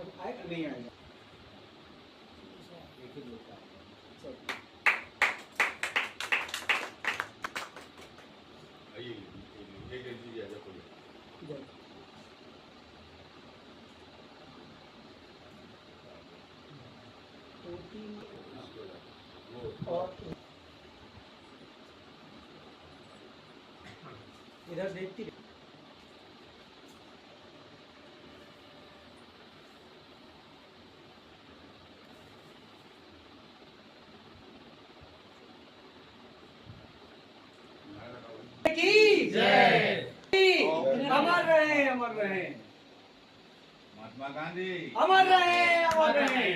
आएगा नहीं आएगा एक ही लोग का चलो आइए एक चीज आ जाओ इधर और इधर देखती रहे। की जय। अमर रहे अमर रहे महात्मा गांधी अमर रहे अमर रहे।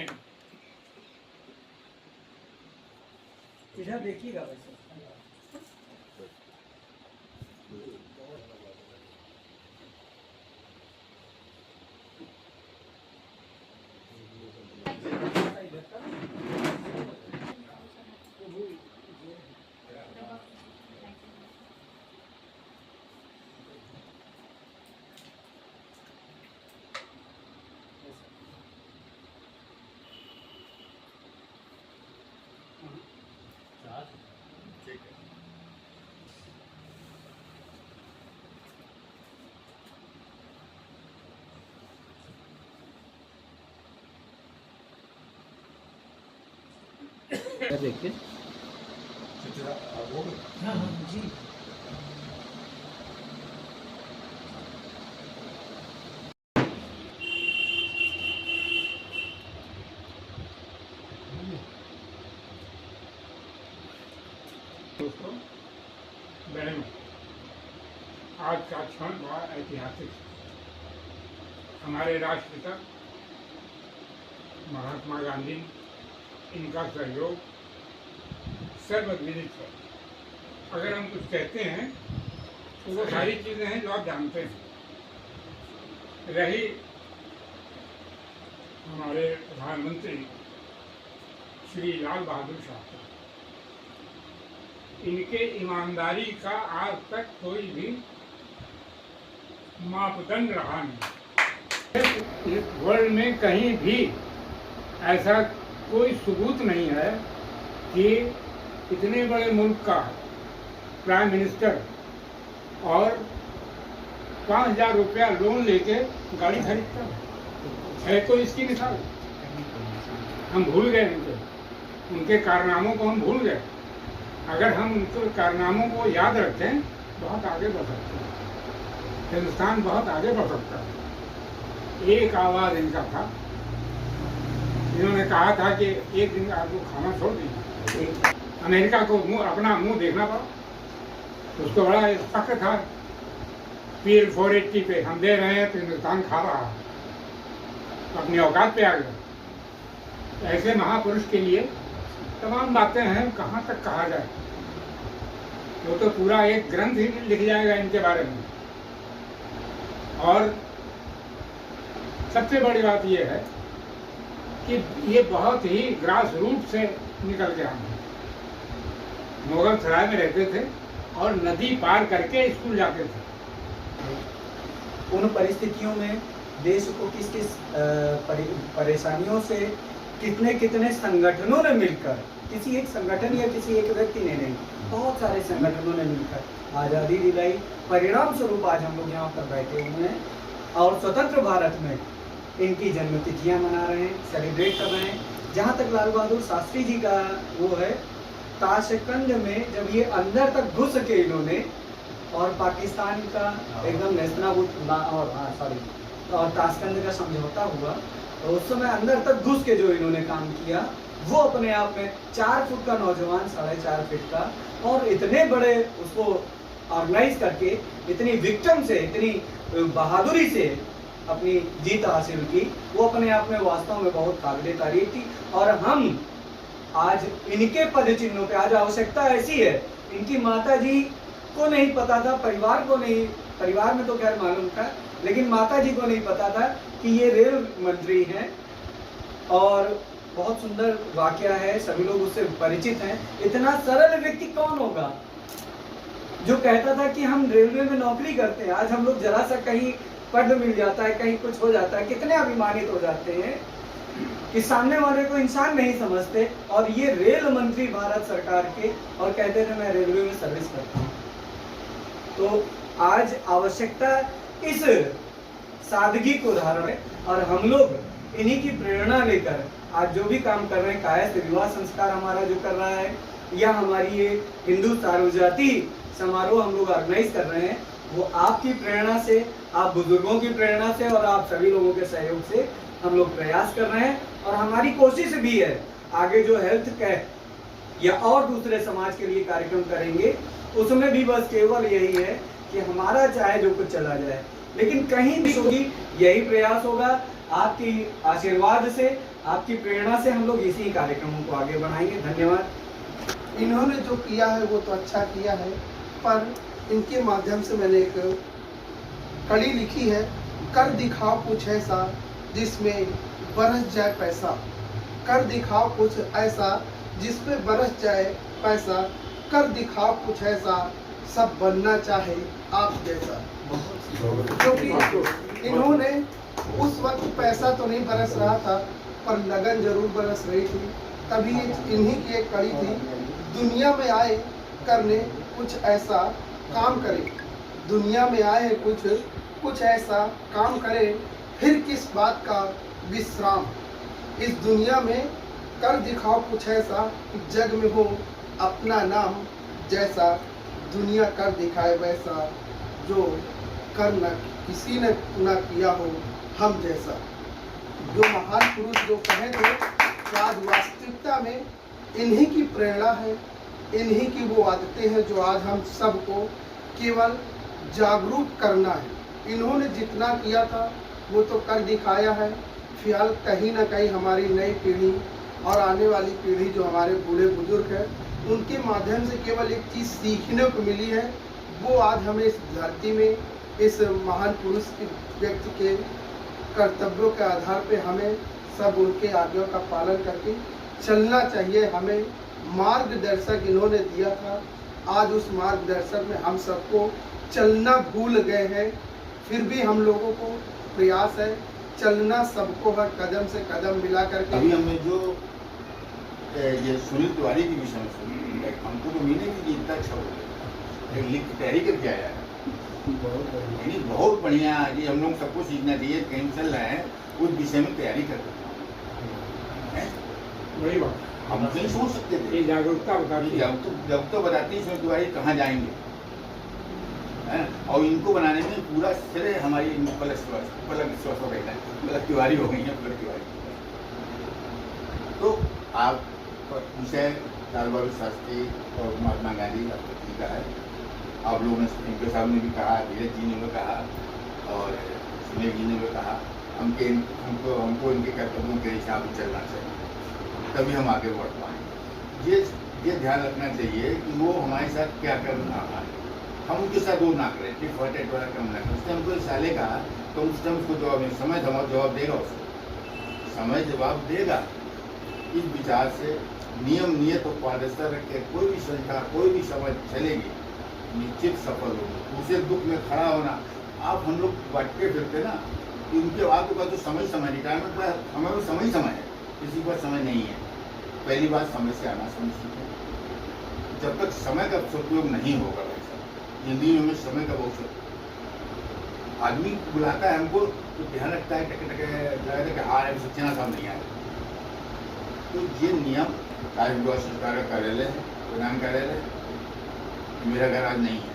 इधर देखिएगा वैसे ठीक है देखिए हाँ हाँ जी दोस्तों बहनों, आज का क्षण बड़ा ऐतिहासिक है। हमारे राष्ट्रपिता महात्मा गांधी, इनका सहयोग सर्वविदित है। अगर हम कुछ कहते हैं तो वो सारी चीज़ें हैं जो आप जानते हैं। रही हमारे प्रधानमंत्री श्री लाल बहादुर शास्त्री, इनके ईमानदारी का आज तक कोई भी मापदंड रहा नहीं। इस वर्ल्ड में कहीं भी ऐसा कोई सबूत नहीं है कि इतने बड़े मुल्क का प्राइम मिनिस्टर और 5,000 रुपया लोन लेके गाड़ी खरीदता है तो इसकी मिसाल हम भूल गए उनके कारनामों को हम भूल गए। अगर हम उनके कारनामों को याद रखें बहुत आगे बढ़ सकते हैं, हिंदुस्तान बहुत आगे बढ़ सकता है। एक आवाज़ इनका था, इन्होंने कहा था कि एक दिन आपको खाना छोड़ दीजिए, अमेरिका को अपना मुंह देखना पड़ा। उसको बड़ा फख्र था, PL 480 पे हम दे रहे हैं तो हिंदुस्तान खा रहा है, अपनी औकात पे आ गया। ऐसे महापुरुष के लिए तमाम बातें हैं, कहाँ तक कहा जाए, वो तो पूरा एक ग्रंथ ही लिख जाएगा इनके बारे में। और सबसे बड़ी बात ये है कि ये बहुत ही ग्रास रूट से निकल के आए हैं। मुगल सराय में रहते थे और नदी पार करके स्कूल जाते थे। उन परिस्थितियों में देश को किस किस परेशानियों से कितने कितने संगठनों ने मिलकर, किसी एक संगठन या किसी एक व्यक्ति ने नहीं, बहुत सारे संगठनों ने मिलकर आज़ादी दिलाई। परिणाम स्वरूप आज हम लोग यहाँ पर बैठे हुए हैं और स्वतंत्र भारत में इनकी जन्मतिथियाँ मना रहे हैं, सेलिब्रेट कर रहे हैं। जहाँ तक लाल बहादुर शास्त्री जी का वो है, ताशकंद में जब ये अंदर तक घुस के इन्होंने और पाकिस्तान का एकदम नेस्तनाबूद और ताशकंद का समझौता हुआ, तो उस समय अंदर तक घुस के जो इन्होंने काम किया, वो अपने आप में 4 फुट का नौजवान, 4.5 फीट का, और इतने बड़े उसको ऑर्गेनाइज करके इतनी विक्रम से, इतनी बहादुरी से अपनी जीत हासिल की, वो अपने आप में वास्तव में बहुत काबिले तारीफ थी। और हम आज इनके पद चिन्हों पे, आज आवश्यकता ऐसी है, इनकी माता जी को नहीं पता था, परिवार को नहीं, परिवार में तो खैर मालूम था, लेकिन माता जी को नहीं पता था कि ये रेल मंत्री हैं। और बहुत सुंदर वाकया है, सभी लोग उससे परिचित हैं। इतना सरल व्यक्ति कौन होगा जो कहता था कि हम रेलवे में नौकरी करते हैं। आज हम लोग जरा सा कहीं पद मिल जाता है, कहीं कुछ हो जाता है, कितने अभिमानित हो जाते हैं कि सामने वाले को इंसान नहीं समझते। और ये रेल मंत्री भारत सरकार के, और कहते थे मैं रेलवे में सर्विस करता हूँ। तो आज आवश्यकता इस सादगी को उदाहरण है, और हम लोग इन्हीं की प्रेरणा लेकर आज जो भी काम कर रहे हैं, कायस्थ विवाह संस्कार हमारा जो कर रहा है, या हमारी ये हिंदू सार्वजाति समारोह हम लोग ऑर्गेनाइज कर रहे हैं, वो आपकी प्रेरणा से, आप बुजुर्गों की प्रेरणा से और आप सभी लोगों के सहयोग से हम लोग प्रयास कर रहे हैं। और हमारी कोशिश भी है आगे जो हेल्थ कैंप या और दूसरे समाज के लिए कार्यक्रम करेंगे, उसमें भी बस केवल यही है कि हमारा चाहे जो कुछ चला जाए, लेकिन कहीं भी होगी यही प्रयास होगा। आपकी आशीर्वाद से, आपकी प्रेरणा से हम लोग इसी कार्यक्रमों को आगे बढ़ाएंगे। धन्यवाद। इन्होंने जो किया है वो तो अच्छा किया है, पर इनके माध्यम से मैंने एक कड़ी लिखी है, कर दिखाओ कुछ ऐसा जिसमें बरस जाए पैसा, कर दिखाओ कुछ ऐसा जिसमें बरस जाए पैसा, कर दिखाओ कुछ ऐसा सब बनना चाहे आप जैसा। क्योंकि इन्होंने उस वक्त पैसा तो नहीं बरस रहा था, पर लगन जरूर बरस रही थी। तभी इन्हीं की एक कड़ी थी, दुनिया में आए करने कुछ ऐसा काम करे, दुनिया में आए कुछ ऐसा काम करे, फिर किस बात का विश्राम। इस दुनिया में कर दिखाओ कुछ ऐसा कि जग में हो अपना नाम जैसा, दुनिया कर दिखाए वैसा जो कर न किसी ने न किया हो हम जैसा। जो महान पुरुष जो कहे थे, तो आज वास्तविकता में इन्हीं की प्रेरणा है, इन्हीं की वो आदतें हैं जो आज हम सबको केवल जागरूक करना है। इन्होंने जितना किया था वो तो कर दिखाया है। फिलहाल कहीं ना कहीं हमारी नई पीढ़ी और आने वाली पीढ़ी जो हमारे बूढ़े बुजुर्ग हैं, उनके माध्यम से केवल एक चीज़ सीखने को मिली है, वो आज हमें इस धरती में इस महान पुरुष के व्यक्ति के कर्तव्यों के आधार पे हमें सब उनके आज्ञा का पालन करके चलना चाहिए। हमें मार्गदर्शक इन्होंने दिया था, आज उस मार्गदर्शक में हम सबको चलना भूल गए हैं। फिर भी हम लोगों को प्रयास है चलना सबको हर कदम से कदम मिला करके। अभी हमने जो ये सुनील तिवारी के विषय में सुनी, हमको तो मिले कि इतना अच्छा हो गया, एक लिख के तैयारी करके आया है, यानी बहुत बढ़िया। ये हम लोग सबको सीखना चाहिए, कहीं चल रहे हैं उस विषय में तैयारी कर रहे हैं। वही बात हम नहीं सोच सकते थे, ये जागरूकता बताती है। जब तो बताती है सुनील तिवारी कहाँ जाएंगे, हैं? और इनको बनाने में पूरा श्रेय हमारी पलक तिवारी हो गई है, पलक तिवारी। तो आप विषय लाल बहादुर शास्त्री और महात्मा गांधी जी का है। आप लोगों ने इनके सामने भी कहा, धीरज जी ने भी कहा और सुनील जी ने भी कहा, हमको इनके कर्तव्यों के हिसाब से चलना चाहिए, तभी हम आगे बढ़ पाएंगे। ये ध्यान रखना चाहिए कि वो हमारे साथ क्या करना है, हम उनके साथ वो ना करें, ठीक फटेट वाला काम ना करें। उसने हमको एक साले कहा तो उस टाइम उसको जवाब नहीं, समय जवाब देगा, उसको समय जवाब देगा। इस विचार से नियम नियत और पारदर्शिता रख के कोई भी संस्था, कोई भी समाज चलेगी, निश्चित सफल होगी। उसे दुख में खड़ा होना, आप हम लोग बांटते फिरते ना कि उनके आपके पास तो समय रिटायरमेंट पर हमारे पास समय है, किसी के पास समय नहीं है। पहली बात समय से आना समय सीखें। जब तक समय का सदुपयोग नहीं होगा भाई साहब, जिंदगी में समय का बहुत आदमी बुलाता है हमको तो ध्यान रखता है, टके लगता है कि हाँ सच्चना साहब नहीं आए। तो ये नियम राज्य विवाह सरकार का कार्यालय है, प्रधान कार्यालय, मेरा घर आज नहीं है।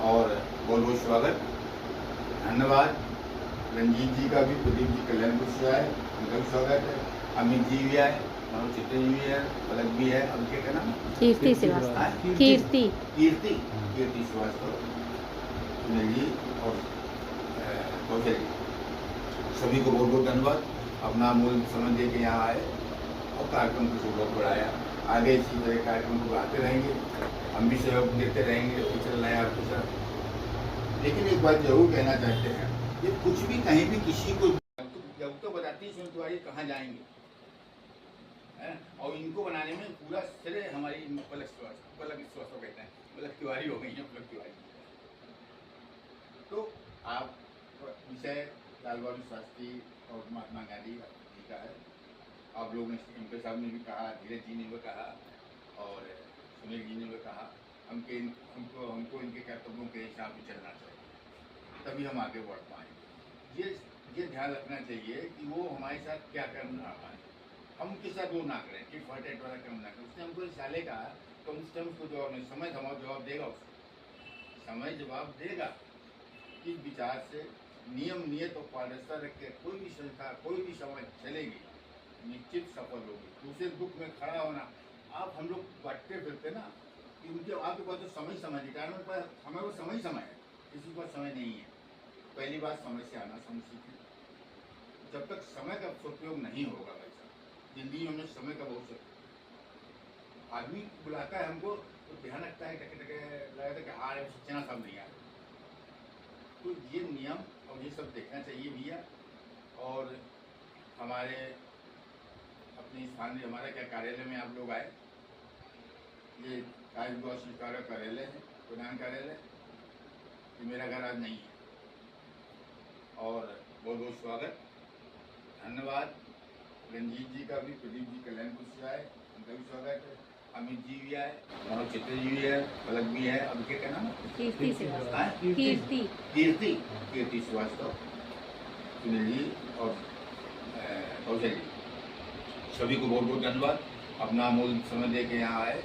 और बहुत बहुत स्वागत, धन्यवाद। रंजीत जी का भी, प्रदीप जी कल्याणपुर से आए, उनका भी स्वागत है। अमित जी भी आए, मनोज चित्ते जी भी है, पलक भी है। अब क्या कहना, कीर्ति श्रीवास्तव, कीर्ति श्रीवास्तव, सुनील जी और कौशल जी, सभी को बहुत बहुत धन्यवाद। अपना मूल समय दे के यहाँ आए और कार्यक्रम को बहुत बढ़ाया। आगे इसी तरह कार्यक्रम को बढ़ाते रहेंगे, हम भी सहयोग देते रहेंगे, चल रहे हैं आपके साथ। लेकिन एक बात जरूर कहना चाहते हैं, ये कुछ भी कहीं भी किसी को जब तो बताती सुनील तिवारी कहाँ जाएंगे, है? और इनको बनाने में पूरा श्रेय हमारी पलक कहते हैं, पलक तिवारी हो गई है, पलक तिवारी। तो आप विषय लाल बहादुर शास्त्री और महात्मा गांधी जी का है। आप लोगों ने एमके साहब ने भी कहा, धीरज जी ने भी कहा और सुनील जी ने भी कहा, हमको इनके कर्तव्यों के हिसाब से चलना चाहिए, तभी हम आगे बढ़ पाएंगे। ये ध्यान रखना चाहिए कि वो हमारे साथ क्या करना रहा है, हम उनके साथ वो ना करें, टिट फॉर टैट वाला काम ना करें। उसने हमको साले कहा तो उस टाइम उसको जवाब नहीं, समय जवाब देगा, उसको समय जवाब देगा। इस विचार से नियम नियत और पारदर्शिता रख के कोई भी संस्था, कोई भी समाज चलेगी, निश्चित सफल होगी। दूसरे दुख में खड़ा होना, आप हम लोग बांटते फिरते ना कि उनके आपके पास तो समय रिटायरमेंट पर हमें वो समय है, किसी के पास समय नहीं है। पहली बात समय से आना समय सीखें। जब तक समय का सदुपयोग नहीं होगा भाई साहब, जिंदगी में समय का बहुत सदुपयोग। आदमी बुलाता है हमको तो ध्यान रखता है, टके टके लगता है कि हाँ सच्चना सब नहीं आ रहा। तो ये नियम और ये सब देखना चाहिए भैया। और हमारे अपनी स्थानीय हमारे क्या कार्यालय में आप लोग आए, ये राजद्वार सरकार का कार्यालय है, प्रधान कार्यालय। ये मेरा घर आज नहीं है और बहुत बहुत स्वागत, धन्यवाद। रंजीत जी का भी, प्रदीप जी कल्याणपुर से आए, उनका भी स्वागत है। अमित जी भी आए, मनोज चित्र जी भी है, पलक भी है। अब क्या कहना है? कीर्ति श्रीवास्तव। हाँ? कीर्ति श्रीवास्तव, सुनील जी और कौशल जी, सभी को बहुत बहुत धन्यवाद। अपना अमूल्य समय दे के यहाँ आए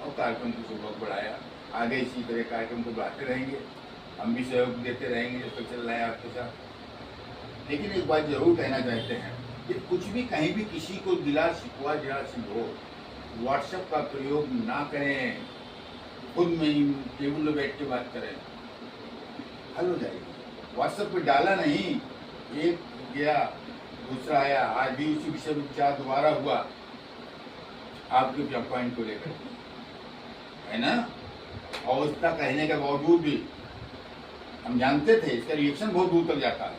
और कार्यक्रम को सुबह बढ़ाया। आगे इसी तरह कार्यक्रम को बढ़ाते रहेंगे, हम भी सहयोग देते रहेंगे जब तक चल रहा है आपके साथ। लेकिन एक बात जरूर कहना चाहते हैं कि कुछ भी कहीं भी किसी को गिला शिकवा जरा सी हो, व्हाट्सएप का प्रयोग ना करें, खुद में ही टेबल में बैठ के बात करें, हल हो जाएगी। व्हाट्सएप पे डाला नहीं, एक गया दूसरा आया, आज भी उसी विषय में विचार दोबारा हुआ आपके पॉइंट को लेकर, है ना। और उसका कहने के बावजूद भी हम जानते थे इसका रिएक्शन बहुत दूर तक जाता है,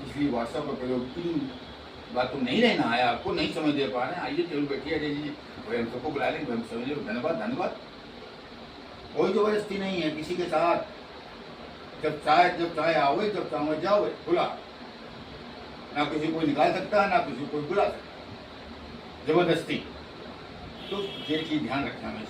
इसलिए व्हाट्सएप का प्रयोग की बात तो नहीं रहना है। आपको नहीं समझ दे पा रहे हैं, आइए टेबल बैठिए, अजय जी भाई हम सबको बुला लेंगे, हम समझ लेंगे। धन्यवाद धन्यवाद। कोई जबरदस्ती नहीं है किसी के साथ, जब चाहे आओगे, जब चाहे जाओगे, खुला, ना किसी को निकाल सकता है ना किसी को बुला सकता है जबरदस्ती। तो ये चीज ध्यान रखना है।